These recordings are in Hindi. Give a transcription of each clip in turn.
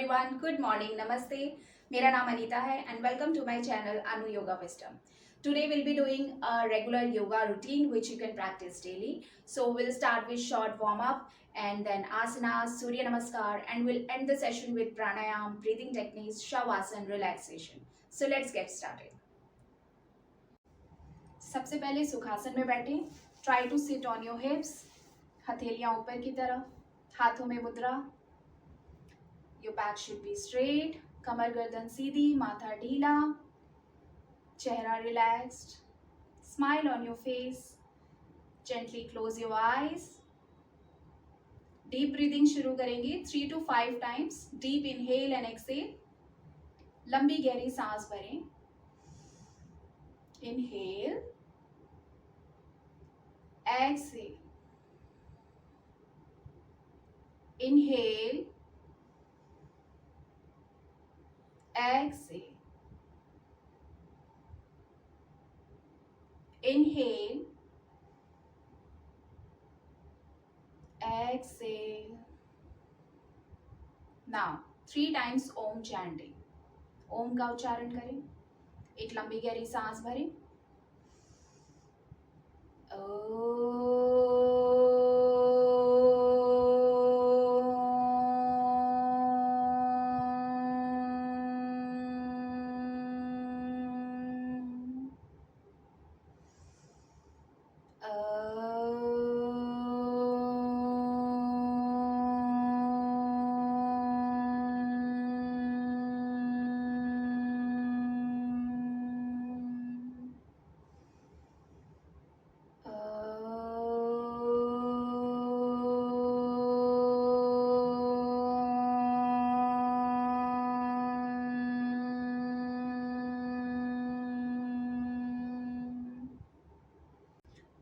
एवरीवन, गुड मॉर्निंग, नमस्ते। मेरा नाम अनीता है and welcome to my channel Anu Yoga Wisdom. Today we'll be doing a regular yoga routine which you can practice daily. So we'll start with short warm up and then asanas, surya namaskar, and we'll end the session with pranayam, breathing techniques, shavasana, relaxation. So let's get started. सबसे पहले सुखासन में बैठें. Try to sit on your hips. हथेलियां ऊपर की तरफ, हाथों में मुद्रा. Your back should be straight, कमर गर्दन सीधी, माथा ढीला, चेहरा relaxed. Smile on your face. Gently close your eyes. Deep breathing शुरू करेंगे 3 to 5 times. Deep inhale and exhale. लंबी गहरी सांस भरें. Inhale. Exhale. Inhale. Exhale. Inhale. Exhale. Now 3 times Om chanting. ओम का उच्चारण करें. एक लंबी गहरी सांस भरें.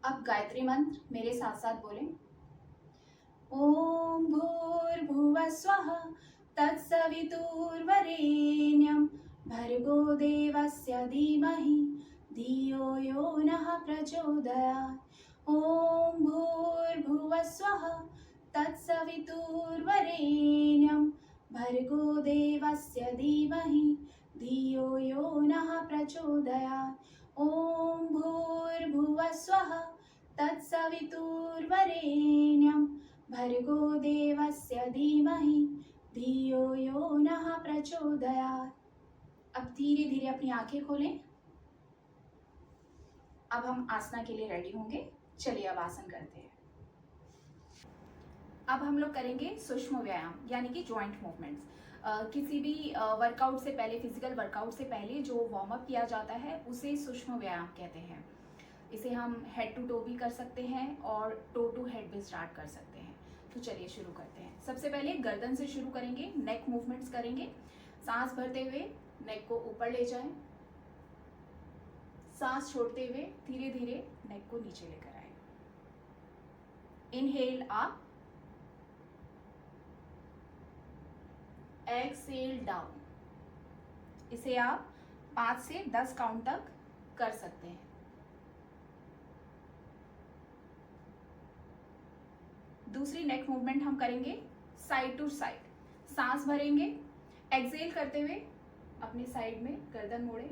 अब गायत्री मंत्र मेरे साथ साथ बोलें. ओम भूर्भुवः स्वः तत्सवितुर्वरेण्यं भर्गो देवस्य धीमहि धियो यो नः प्रचोदयात्. ओम भूर्भुवः स्वः तत्सवितुर्वरेण्यं भर्गो देवस्य धीमहि धियो यो नः प्रचोदयात्. ओम भूर्भुवः स्वः तत्सवितुर्वरेण्यं भर्गो देवस्य धीमहि धियो यो नः प्रचोदयात्. अब धीरे धीरे अपनी आंखें खोलें. अब हम आसना के लिए रेडी होंगे. चलिए अब आसन करते हैं. अब हम लोग करेंगे सूक्ष्म व्यायाम यानी कि जॉइंट मूवमेंट्स. किसी भी वर्कआउट से पहले, फिजिकल वर्कआउट से पहले जो वार्म अप किया जाता है उसे सूक्ष्म व्यायाम कहते हैं. इसे हम हेड टू टो भी कर सकते हैं और टो टू हेड भी स्टार्ट कर सकते हैं. तो चलिए शुरू करते हैं. सबसे पहले गर्दन से शुरू करेंगे. नेक मूवमेंट्स करेंगे. सांस भरते हुए नेक को ऊपर ले जाएं. सांस छोड़ते हुए धीरे धीरे नेक को नीचे लेकर आए. Inhale up, exhale down. इसे आप 5 से 10 काउंट तक कर सकते हैं. दूसरी नेक मूवमेंट हम करेंगे साइड टू साइड. सांस भरेंगे. एक्सहेल करते हुए अपनी साइड में गर्दन मोड़े.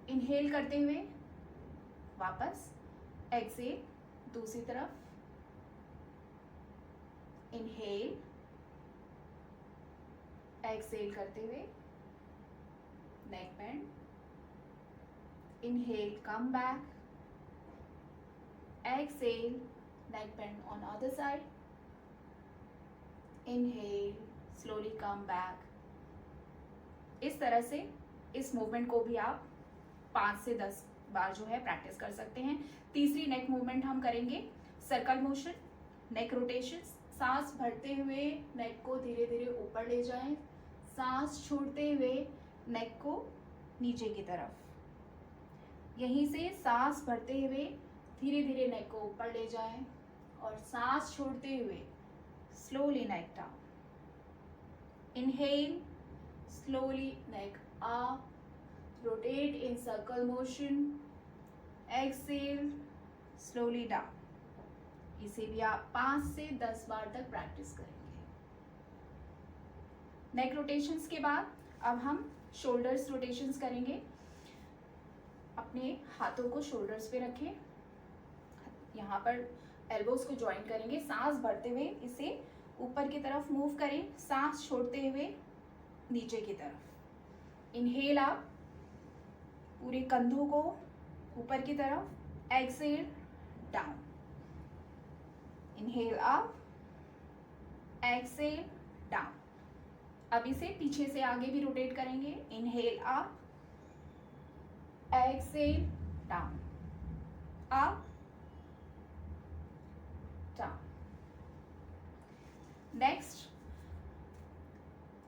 इनहेल करते हुए वापस. एक्सहेल दूसरी तरफ. इनहेल. एक्सहेल करते हुए neck bend. Inhale, come back. Exhale, neck bend on other side. Inhale, slowly come back. इस तरह से इस मूवमेंट को भी आप 5 से 10 बार जो है प्रैक्टिस कर सकते हैं. तीसरी नेक मूवमेंट हम करेंगे सर्कल मोशन, नेक रोटेशन. सांस भरते हुए नेक को धीरे धीरे ऊपर ले जाएं. सांस छोड़ते हुए नेक को नीचे की तरफ. यहीं से सांस भरते हुए धीरे धीरे नेक को ऊपर ले जाएं और सांस छोड़ते हुए slowly neck down. Inhale, slowly neck up, rotate in circle motion. Exhale, slowly down. इसे भी आप 5 से 10 बार तक प्रैक्टिस करेंगे. नेक रोटेशंस के बाद अब हम शोल्डर्स रोटेशंस करेंगे। अपने हाथों को शोल्डर्स पे रखें, यहाँ पर एल्बोज को ज्वाइन करेंगे, सांस भरते हुए इसे ऊपर की तरफ मूव करें, सांस छोड़ते हुए नीचे की तरफ। इनहेल आप पूरे कंधों को ऊपर की तरफ, Excel down. Inhale up, exhale down. अब इसे पीछे से आगे भी रोटेट करेंगे। Inhale up, exhale down, up down.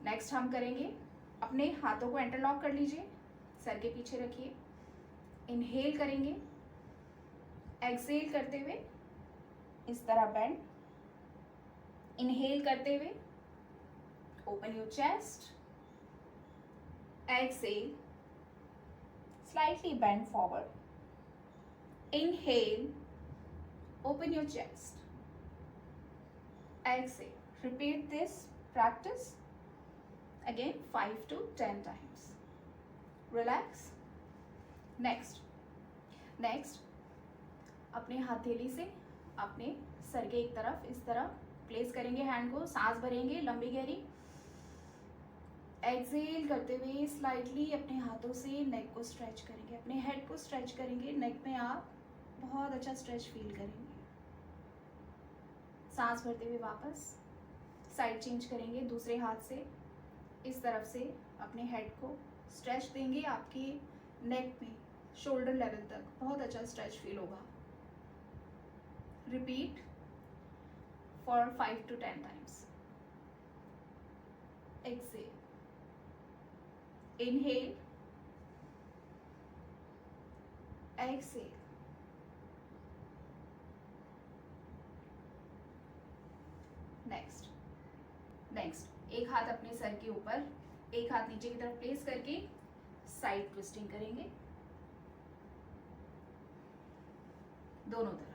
Next हम करेंगे, अपने हाथों को इंटरलॉक कर लीजिए, सर के पीछे रखिए। इनहेल करेंगे, एक्सेल करते हुए इस तरह बेंड। इनहेल करते हुए open your chest, exhale, slightly bend forward. Inhale, open your chest. Exhale. Repeat this practice again 5 to 10 times. Relax. Next, अपने हथेली से अपने सर के एक तरफ इस तरह प्लेस करेंगे हैंड को, सांस भरेंगे लंबी गहरी। एक्सेल करते हुए स्लाइटली अपने हाथों से नेक को स्ट्रेच करेंगे, अपने हेड को स्ट्रेच करेंगे। नेक में आप बहुत अच्छा स्ट्रेच फील करेंगे। सांस भरते हुए वापस साइड चेंज करेंगे, दूसरे हाथ से इस तरफ से अपने हेड को स्ट्रेच देंगे। आपके नेक में शोल्डर लेवल तक बहुत अच्छा स्ट्रेच फील होगा। Repeat for 5 to 10 times. Exhale. Inhale, exhale. Next एक हाथ अपने सर के ऊपर, एक हाथ नीचे की तरफ प्लेस करके साइड ट्विस्टिंग करेंगे दोनों तरफ।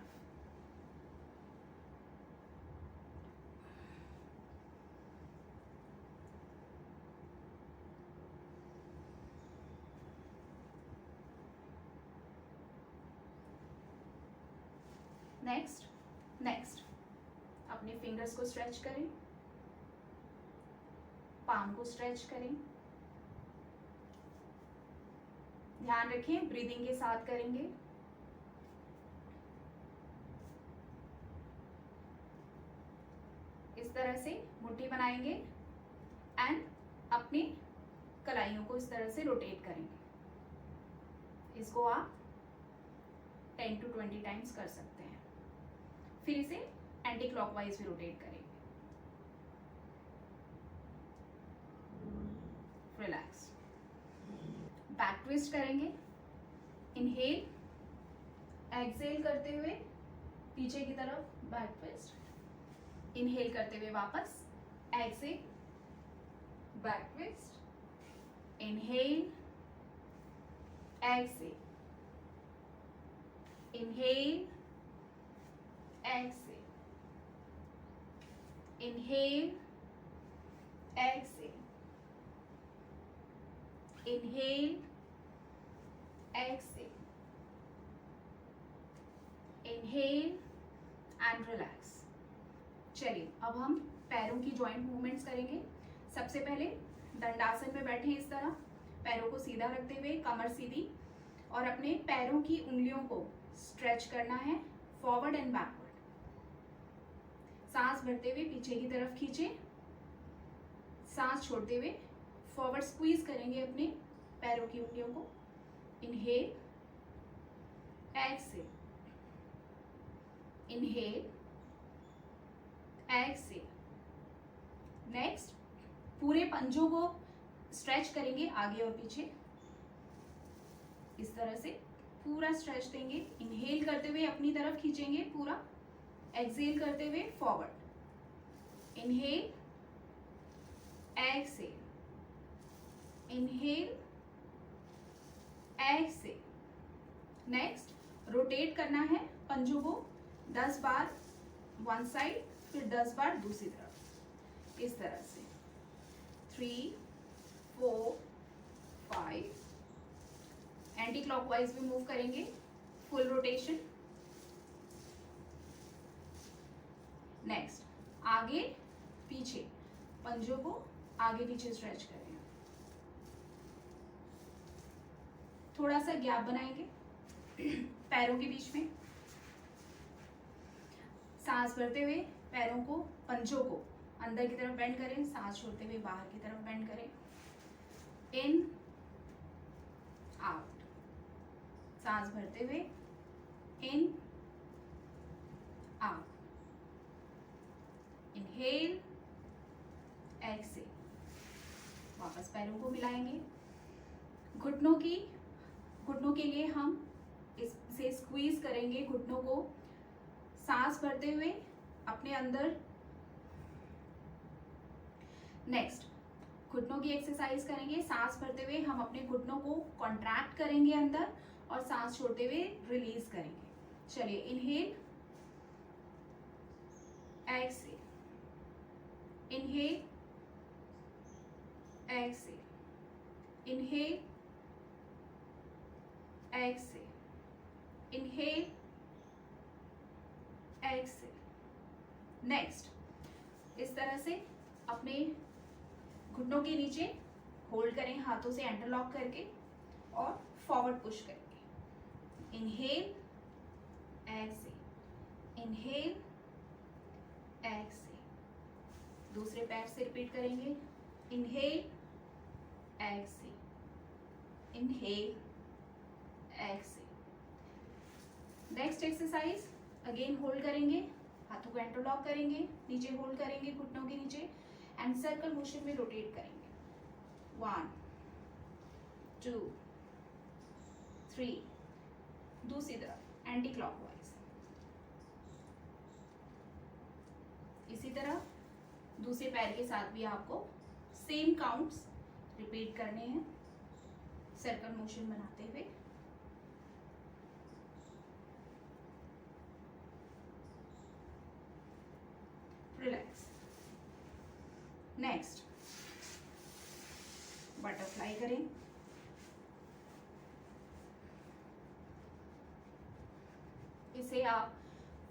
नेक्स्ट अपने फिंगर्स को स्ट्रेच करें, पाम को स्ट्रेच करें। ध्यान रखें ब्रीदिंग के साथ करेंगे। इस तरह से मुट्ठी बनाएंगे एंड अपनी कलाइयों को इस तरह से रोटेट करेंगे। इसको आप 10 to 20 टाइम्स कर सकते हैं। फिर इसे एंटी क्लॉकवाइज भी रोटेट करेंगे। रिलैक्स। बैक ट्विस्ट करेंगे। इनहेल, एक्सेल करते हुए पीछे की तरफ बैक ट्विस्ट। इनहेल करते हुए वापस, exhale, back twist. Inhale, exhale, inhale, exhale, inhale, exhale, inhale, exhale, inhale and relax। चलिए अब हम पैरों की जॉइंट मूवमेंट्स करेंगे। सबसे पहले दंडासन में बैठे इस तरह, पैरों को सीधा रखते हुए, कमर सीधी, और अपने पैरों की उंगलियों को स्ट्रेच करना है फॉरवर्ड एंड बैकवर्ड। सांस भरते हुए पीछे की तरफ खींचे, सांस छोड़ते हुए फॉरवर्ड स्क्वीज करेंगे अपने पैरों की उंगलियों को। Inhale, exhale, inhale, exhale. Next पूरे पंजों को स्ट्रेच करेंगे आगे और पीछे, इस तरह से पूरा स्ट्रेच देंगे। इनहेल करते हुए अपनी तरफ खींचेंगे पूरा, एक्सेल करते हुए forward. Inhale, exhale, inhale, exhale. Next rotate करना है पंजों को 10 बार वन साइड, फिर 10 बार दूसरी तरफ, इस तरह से 3 4 5, एंटी क्लॉकवाइज भी मूव करेंगे, फुल रोटेशन। नेक्स्ट, आगे पीछे, पंजों को आगे पीछे स्ट्रेच करें, थोड़ा सा गैप बनाएंगे पैरों के बीच में। सांस भरते हुए पैरों को, पंजों को अंदर की तरफ बेंड करें, सांस छोड़ते हुए बाहर की तरफ बेंड करें। इन आउट, सांस भरते हुए इन आउट, इनहेल एक्सेल। वापस पैरों को मिलाएंगे। घुटनों के लिए हम इसे स्क्वीज करेंगे, घुटनों को सांस भरते हुए अपने अंदर। नेक्स्ट, घुटनों की एक्सरसाइज करेंगे। सांस भरते हुए हम अपने घुटनों को कॉन्ट्रैक्ट करेंगे अंदर, और सांस छोड़ते हुए रिलीज करेंगे। चलिए, inhale exhale, inhale exhale, inhale exhale, inhale exhale. Next, इस तरह से अपने घुटनों के नीचे होल्ड करें, हाथों से इंटरलॉक करके, और फॉरवर्ड पुश करेंगे। Inhale exhale, inhale Excel. दूसरे पैर से रिपीट करेंगे। Inhale exhale, inhale exhale. Next exercise, again hold करेंगे, हाथों को इंटरलॉक करेंगे, नीचे होल्ड करेंगे घुटनों के नीचे, एंड सर्कल मोशन में रोटेट करेंगे। 1 2 3, दूसरी तरफ एंटी क्लॉकवाइज। इसी तरह दूसरे पैर के साथ भी आपको सेम काउंट्स रिपीट करने हैं, सर्कल मोशन बनाते हुए। रिलैक्स। नेक्स्ट, बटरफ्लाई करें। इसे आप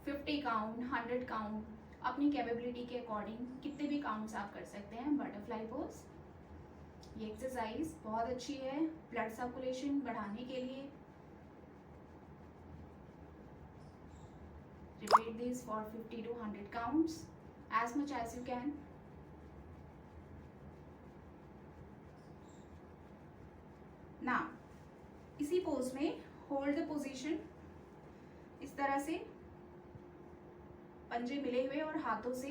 50 काउंट, 100 काउंट, अपनी कैपेबिलिटी के अकॉर्डिंग कितने भी काउंट्स आप कर सकते हैं। बटरफ्लाई पोज, ये एक्सरसाइज बहुत अच्छी है ब्लड सर्कुलेशन बढ़ाने के लिए। Repeat these for 50 to 100 counts as much as you can. Now, इसी पोज में होल्ड द पोजीशन, इस तरह से पंजे मिले हुए और हाथों से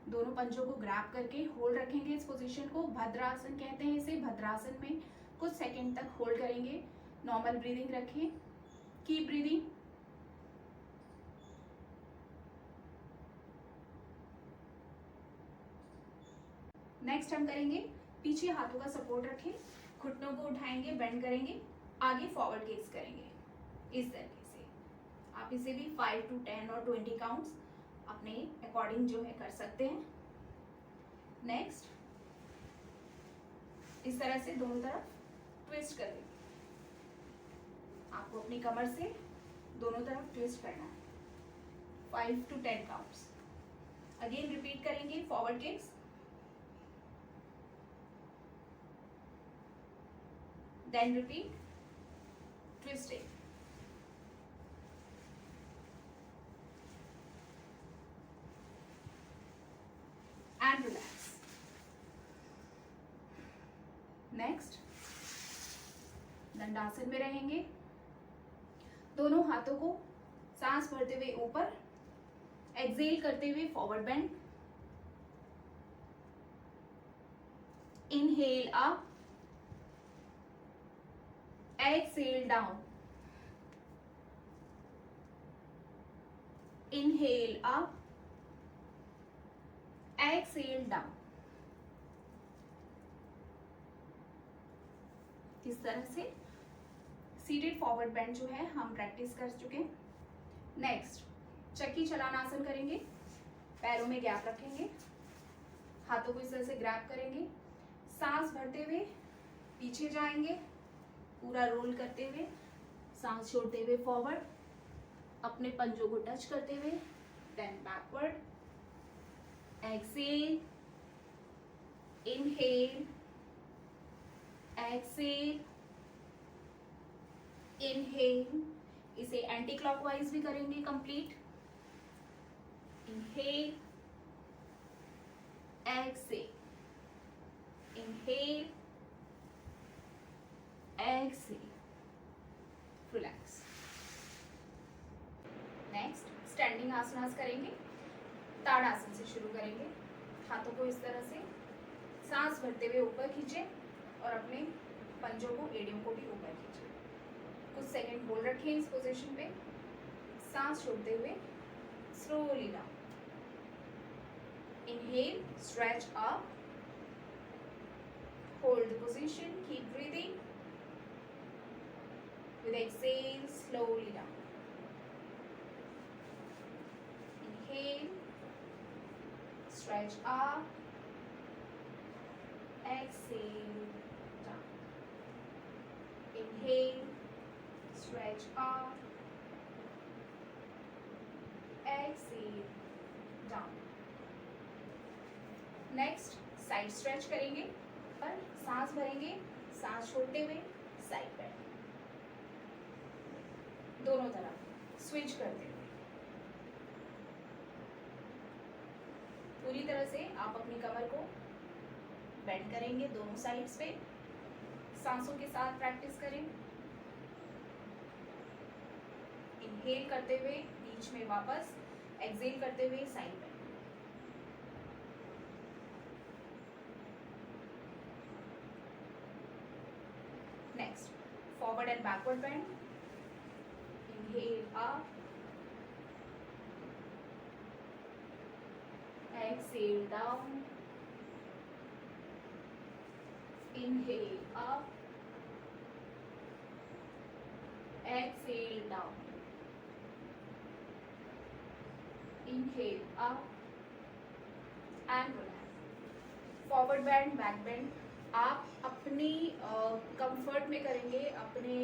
दोनों पंजों को ग्रैब करके होल्ड रखेंगे। इस पोजीशन को भद्रासन कहते हैं। इसे भद्रासन में कुछ सेकंड तक होल्ड करेंगे। नॉर्मल ब्रीदिंग रखें, कीप ब्रीदिंग। नेक्स्ट हम करेंगे, पीछे हाथों का सपोर्ट रखें, घुटनों को उठाएंगे, बेंड करेंगे, आगे फॉरवर्ड गेज करेंगे। इस तरीके से आप इसे भी 5 to 10 और 20 काउंट्स अपने अकॉर्डिंग जो है कर सकते हैं। नेक्स्ट, इस तरह से दोनों तरफ ट्विस्ट कर देंगे। आपको अपनी कमर से दोनों तरफ ट्विस्ट करना है। 5 to 10 काउंट्स। अगेन रिपीट करेंगे, forward gauge, then repeat twisting, and relax. Next, दंडासन में रहेंगे। दोनों हाथों को सांस भरते हुए ऊपर, एक्सेल करते हुए forward bend. Inhale up, exhale down, inhale up, exhale down। इस तरह से सीटेड फॉरवर्ड बेंड जो है हम प्रैक्टिस कर चुके हैं। नेक्स्ट, चक्की चलाना आसन करेंगे। पैरों में गैप रखेंगे, हाथों को इस तरह से ग्रैब करेंगे, सांस भरते हुए पीछे जाएंगे, पूरा रोल करते हुए, सांस छोड़ते हुए फॉरवर्ड, अपने पंजों को टच करते हुए, then backward, exhale, inhale, exhale, inhale. इसे एंटी क्लॉकवाइज भी करेंगे complete. Inhale, exhale, inhale, exhale, relax. Next standing asanas करेंगे। ताड़ासन से शुरू करेंगे। हाथों को इस तरह से सांस भरते हुए ऊपर खींचे और अपने पंजों को, एड़ियों को भी ऊपर खींचे। कुछ सेकंड होल्ड रखें इस पोजीशन पे। सांस छोड़ते हुए slowly down. Inhale, stretch up, hold the position, keep breathing. With exhale, slowly down. Inhale, stretch up, exhale, down. Inhale, stretch up, exhale, down. Next, side stretch करेंगे और सांस भरेंगे, सांस छोड़ते हुए साइड बेंड, दोनों तरफ स्विच करते हुए। पूरी तरह से आप अपनी कमर को बेंड करेंगे दोनों साइड्स पे। सांसों के साथ प्रैक्टिस करें। इनहेल करते हुए बीच में वापस, एक्सहेल करते हुए side bend. Next, forward and backward bend. Inhale up, exhale down, inhale up, exhale down, inhale up and relax. Forward bend, back bend आप अपनी कंफर्ट में करेंगे, अपने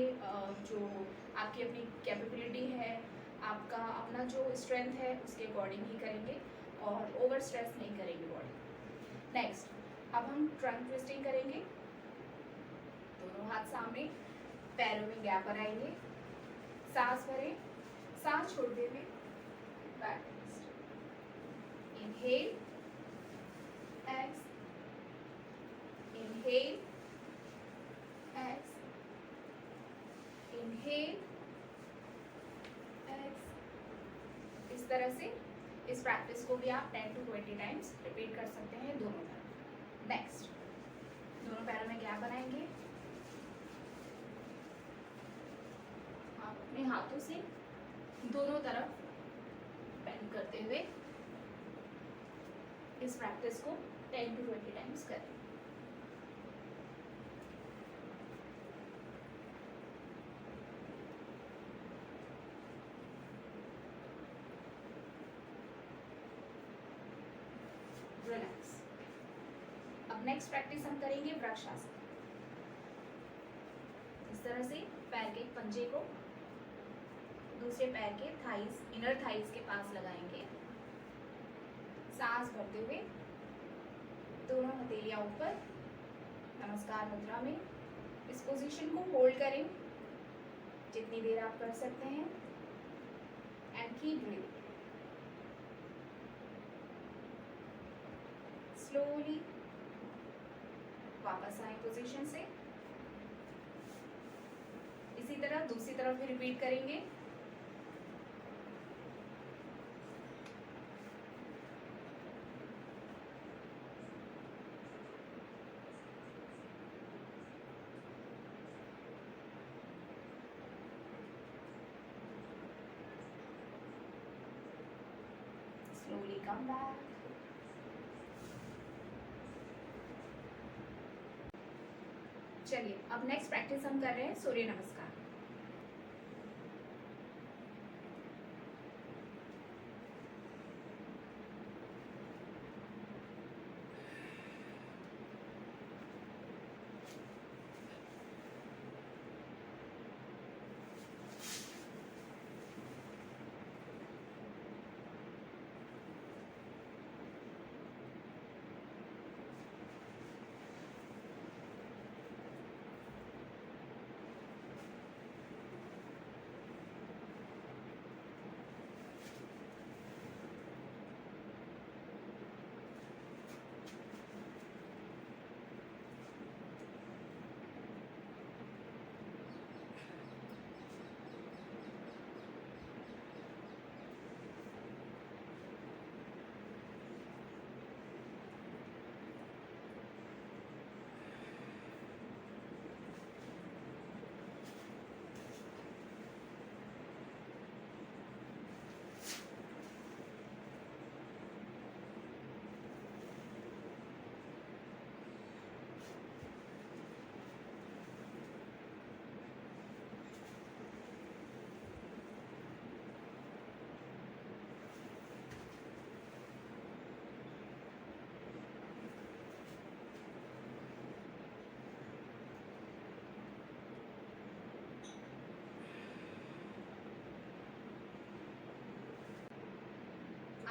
जो आपकी अपनी कैपेबिलिटी है, आपका अपना जो स्ट्रेंथ है उसके अकॉर्डिंग ही करेंगे और ओवर स्ट्रेस नहीं करेंगे बॉडी। नेक्स्ट, अब हम ट्रंक ट्विस्टिंग करेंगे। दोनों हाथ सामने, पैरों में गैप बनाएंगे, सांस भरें, सांस छोड़ते हुए back twist. Inhale, x, inhale, exhale, inhale, exhale। इस तरह से इस प्रैक्टिस को भी आप 10 to 20 टाइम्स रिपीट कर सकते हैं दोनों तरफ। नेक्स्ट, दोनों पैरों में गैप बनाएंगे। आप अपने हाथों से दोनों तरफ बेंड करते हुए इस प्रैक्टिस को 10 to 20 टाइम्स करें। रिलैक्स। अब नेक्स्ट प्रैक्टिस हम करेंगे वृक्षासन। इस तरह से पैर के पंजे को दूसरे पैर के थाइस, इनर थाइस के पास लगाएंगे। सांस भरते हुए दोनों हथेलियां ऊपर, नमस्कार मुद्रा में इस पोजीशन को होल्ड करें जितनी देर आप कर सकते हैं एंड कीप ब्रीथिंग। स्लोली वापस आए पोजीशन से। इसी तरह दूसरी तरफ भी रिपीट करेंगे। Slowly come back. चलिए, अब नेक्स्ट प्रैक्टिस हम कर रहे हैं सूर्य नमस्कार।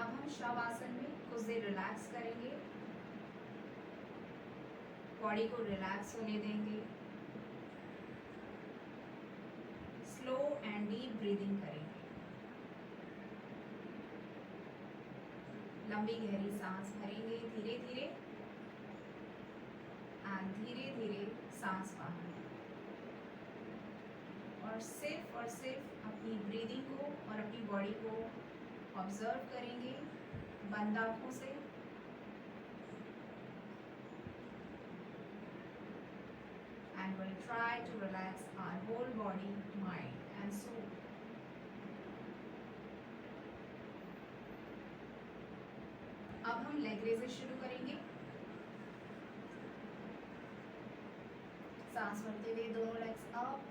अब हम शवासन में कुछ देर रिलैक्स करेंगे, बॉडी को रिलैक्स होने देंगे, स्लो एंड डीप ब्रीदिंग करेंगे, लंबी गहरी सांस भरेंगे धीरे धीरे एंड धीरे धीरे सांस बाहर, और सिर्फ अपनी ब्रीदिंग को और अपनी बॉडी को ऑब्जर्व करेंगे बंद आंखों से। And we'll try to relax our whole body, mind and soul. अब हम लेग रेजेस शुरू करेंगे। सांस भरते हुए दोनों लेग्स अप,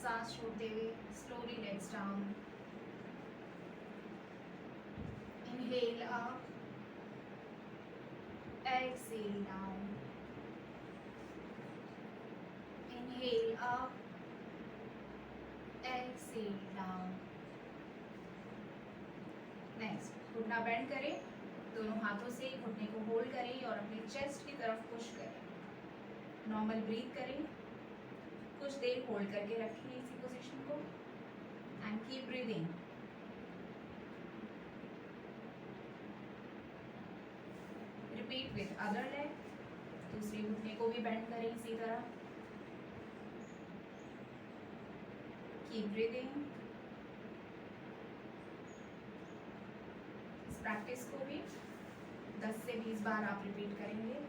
सांस छोड़ते हुए slowly legs down. Inhale up, exhale down. Inhale up, exhale down. Next, घुटना बेंड करें, दोनों हाथों से घुटने को होल्ड करें और अपने चेस्ट की तरफ पुश करें। नॉर्मल ब्रीथ करें, कुछ देर होल्ड करके रखें इसी पोजीशन को and keep breathing. Repeat with other leg, दूसरे घुटने को भी बेंड करें इसी तरह। Keep breathing. इस प्रैक्टिस को भी 10 से 20 बार आप रिपीट करेंगे।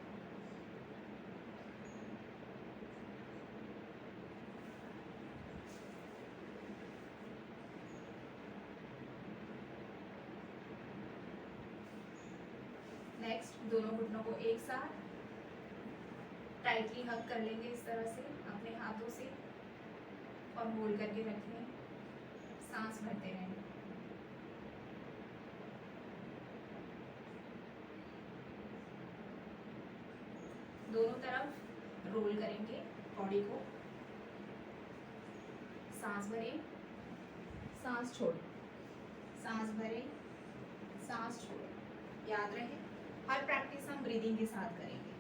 नेक्स्ट, दोनों घुटनों को एक साथ टाइटली हग कर लेंगे इस तरह से अपने हाथों से और होल्ड करके रखें। सांस भरते रहें। दोनों तरफ रोल करेंगे बॉडी को। सांस भरें, सांस छोड़ें, सांस भरें, सांस छोड़ें। याद रहे, हर प्रैक्टिस हम ब्रीदिंग के साथ करेंगे।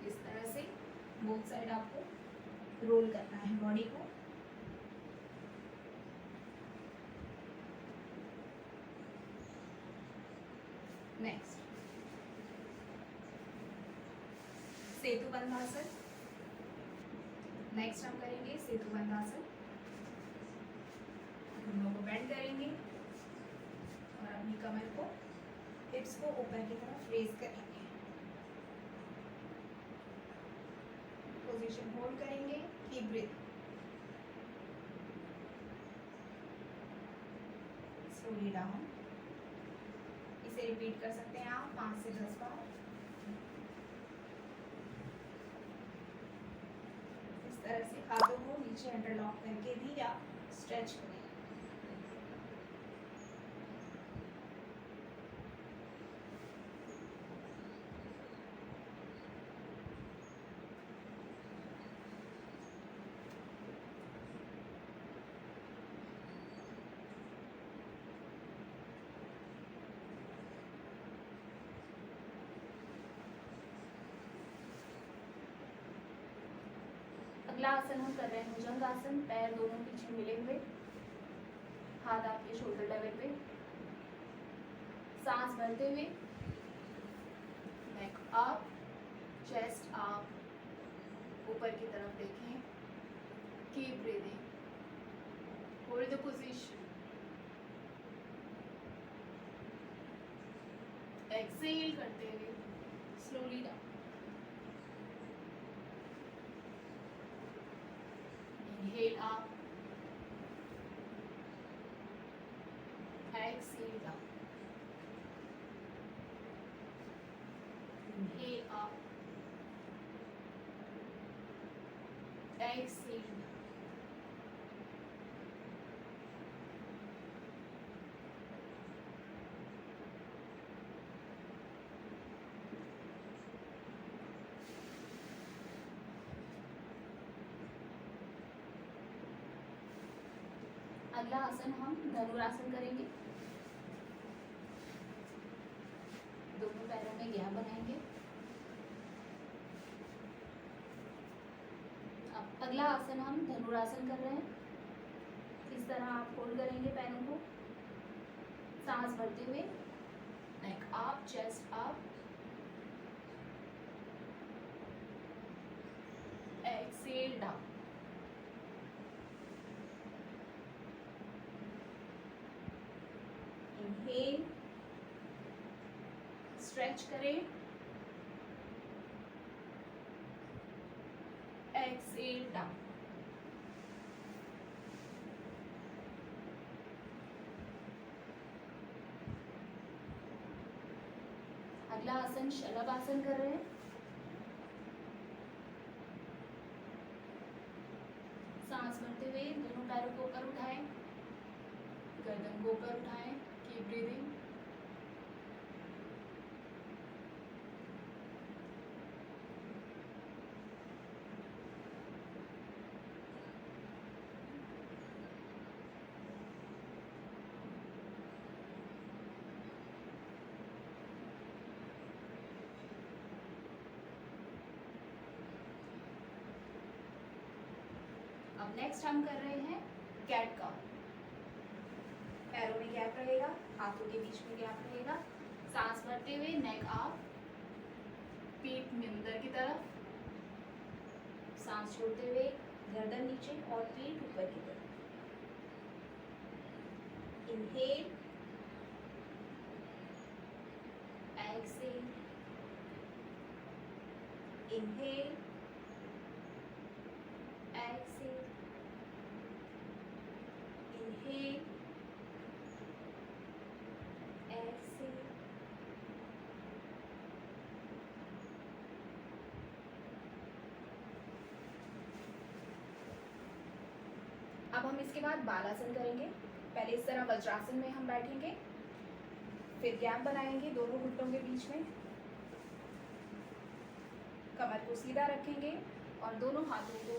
इस तरह से बोथ साइड आपको रोल करना है बॉडी को। नेक्स्ट, सेतु बंधासन। नेक्स्ट हम करेंगे सेतु बंधासन। घुटनों को बेंड करेंगे और अपनी कमर को, हिप्स को ऊपर की तरफ रेज करेंगे। पोजीशन होल्ड करेंगे, कीप ब्रीथ। Slowly down. इसे रिपीट कर सकते हैं आप 5 से 10 बार। इस तरह से हाथों को नीचे इंटरलॉक करके भी आप स्ट्रेच करें। अगला आसन हम कर रहे हैं भुजंग आसन। पैर दोनों पीछे मिले हुए, हाथ आपके शोल्डर लेवल पे। सांस भरते हुए नेक अप, चेस्ट अप, ऊपर की तरफ देखें। Keep breathing, hold the position. Exhale करते हुए slowly down. Inhale up, exhale down. Inhale up, exhale down. अगला आसन हम धनुरासन करेंगे। दोनों पैरों में गैप बनाएंगे। अब अगला आसन हम धनुरासन कर रहे हैं। इस तरह आप होल्ड करेंगे पैरों को, सांस भरते हुए, neck up, chest up, exhale down. Inhale, stretch करें, एक्सेल डाउन। अगला आसन शलभ आसन कर रहे हैं। सांस भरते हुए दोनों पैरों को ऊपर उठाएं, गर्दन को ऊपर उठाएं, कीप ब्रीदिंग। अब नेक्स्ट हम कर रहे हैं कैट काउ। पैरों में गैप रहेगा, हाथों के बीच में गैप रहेगा। सांस भरते हुए नेक अप, पीठ अंदर की तरफ, सांस छोड़ते हुए गर्दन नीचे और पीठ ऊपर की तरफ। Inhale, exhale, inhale, exhale, inhale, exhale. अब हम इसके बाद बालासन करेंगे। पहले इस तरह वज्रासन में हम बैठेंगे, फिर गैप बनाएंगे दोनों घुटनों के बीच में, कमर को सीधा रखेंगे और दोनों हाथों को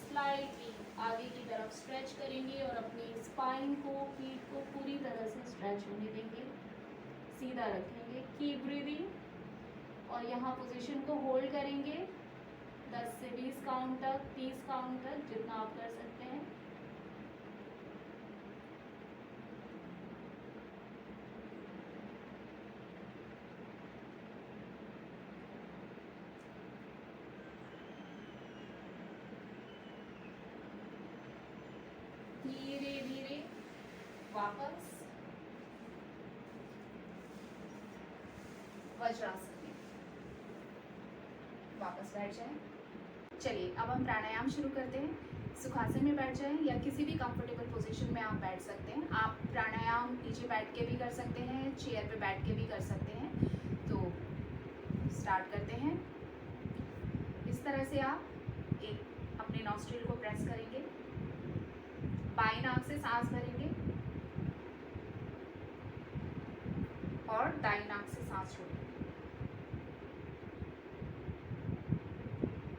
स्लाइटली आगे की तरफ स्ट्रेच करेंगे और अपनी स्पाइन को, पीठ को पूरी तरह से स्ट्रेच होने देंगे। सीधा रखेंगे, कीप ब्रीदिंग और यहाँ पोजीशन को होल्ड करेंगे 10 से 20 काउंट तक, 30 काउंट तक, जितना आप कर सकते हैं। धीरे धीरे वापस वज्रासन में वापस बैठ जाएं। चलिए अब हम प्राणायाम शुरू करते हैं। सुखासन में बैठ जाएं या किसी भी कंफर्टेबल पोजीशन में आप बैठ सकते हैं। आप प्राणायाम नीचे बैठ के भी कर सकते हैं, चेयर पे बैठ के भी कर सकते हैं। तो स्टार्ट करते हैं। इस तरह से आप एक अपने नॉस्ट्रिल को प्रेस करेंगे, बाएं नाक से सांस भरेंगे और दाईं नाक से सांस छोड़ेंगे।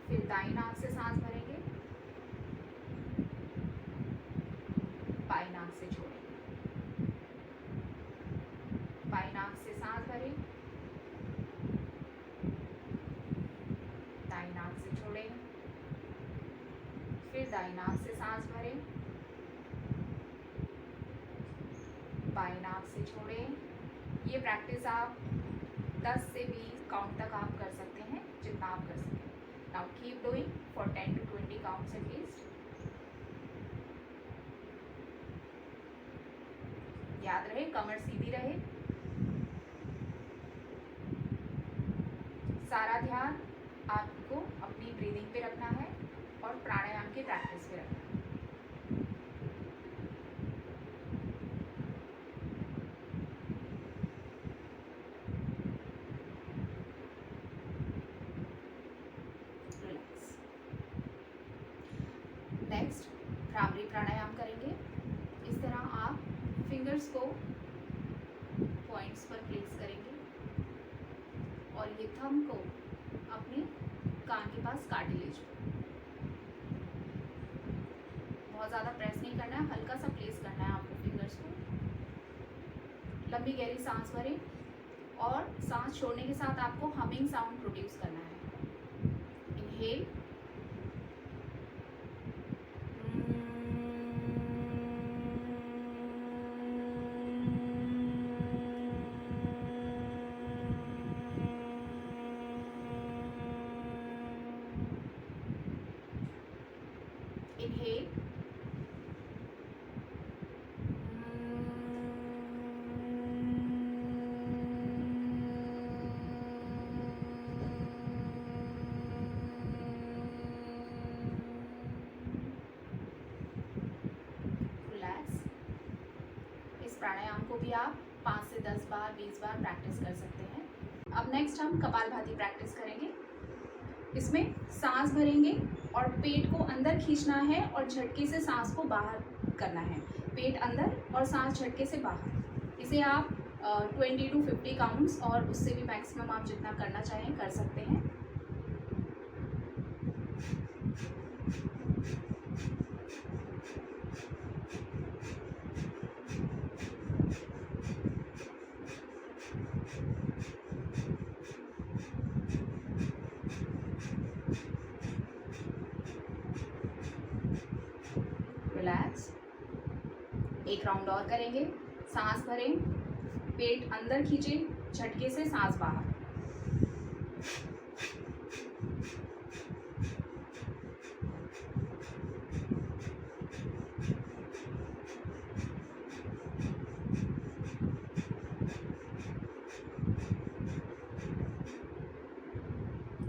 फिर दाईं नाक से सांस भरेंगे, बाईं नाक से छोड़ेंगे। बाईं नाक से सांस भरें, दाईं नाक से छोड़ें, फिर दाईं नाक से सांस भरें, बाईं नाक से छोड़ें। ये प्रैक्टिस आप 10 से 20 काउंट तक आप कर सकते हैं, जितना आप कर सकें। Now keep doing for 10 to 20 counts at least. याद रहे, कमर सीधी रहे। सारा ध्यान आपको अपनी ब्रीदिंग पे रखना है और प्राणायाम की प्रैक्टिस पे रखना है। नेक्स्ट भ्रामरी प्राणायाम करेंगे। इस तरह आप फिंगर्स को पॉइंट्स पर प्लेस करेंगे और ये थंब को अपने कान के पास कार्टिलेज पर, बहुत ज़्यादा प्रेस नहीं करना है, हल्का सा प्लेस करना है लंबी गहरी सांस भरें और सांस छोड़ने के साथ आपको हमिंग साउंड प्रोड्यूस करना है। इनहेल, इनहेल, प्राणायाम को भी आप 5 से 10 बार 20 बार प्रैक्टिस कर सकते हैं। अब नेक्स्ट हम कपालभाति प्रैक्टिस करेंगे। इसमें सांस भरेंगे और पेट को अंदर खींचना है और झटके से सांस को बाहर करना है। पेट अंदर और सांस झटके से बाहर। इसे आप 20 to 50 काउंट्स और उससे भी मैक्सिमम आप जितना करना चाहें कर सकते हैं। रिलैक्स। एक राउंड और करेंगे। सांस भरें, पेट अंदर खींचें, झटके से सांस बाहर।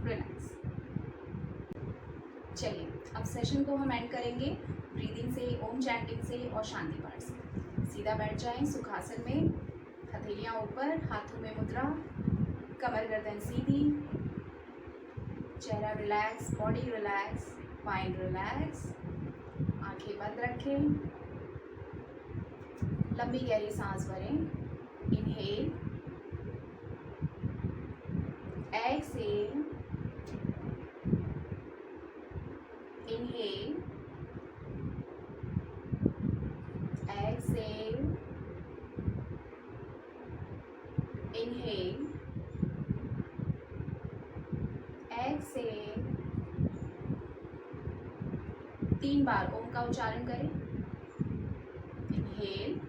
रिलैक्स। चलिए अब सेशन को हम एंड करेंगे ब्रीदिंग से, ओम चैंटिंग से और शांति पाठ से। सीधा बैठ जाएं सुखासन में, हथेलियां ऊपर, हाथों में मुद्रा, कमर गर्दन सीधी, चेहरा relax, body relax, mind relax. आंखें बंद रखें। लंबी गहरी सांस भरें। Inhale, exhale, inhale, exhale, inhale, exhale। 3 बार ओम का उच्चारण करें। इनहेल,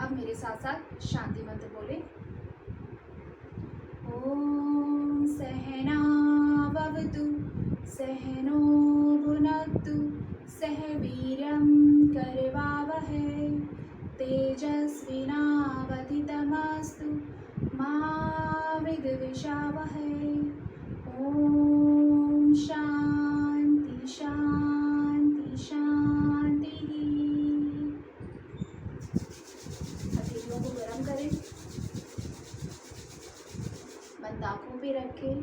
अब मेरे साथ साथ शांति मंत्र बोले। ओम सहना भवतु सहनो भुनक्तु सह वीर्यं करवावहै तेजस्विनावधितमस्तु मा विद्विषावहै। ओम शांति शांति शांति। हथेलियों को गर्म करें, बंद आंखों पे रखें।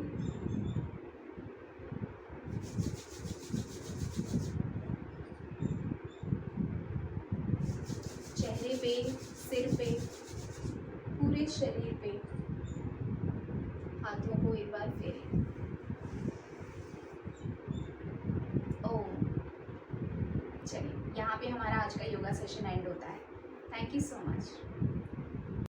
चेहरे पे, सिर पे, पूरे शरीर पे हाथों को एक बार फेरें। ओम। चलिए यहाँ पे हमारा आज का योगा सेशन एंड होता है। Thank you so much.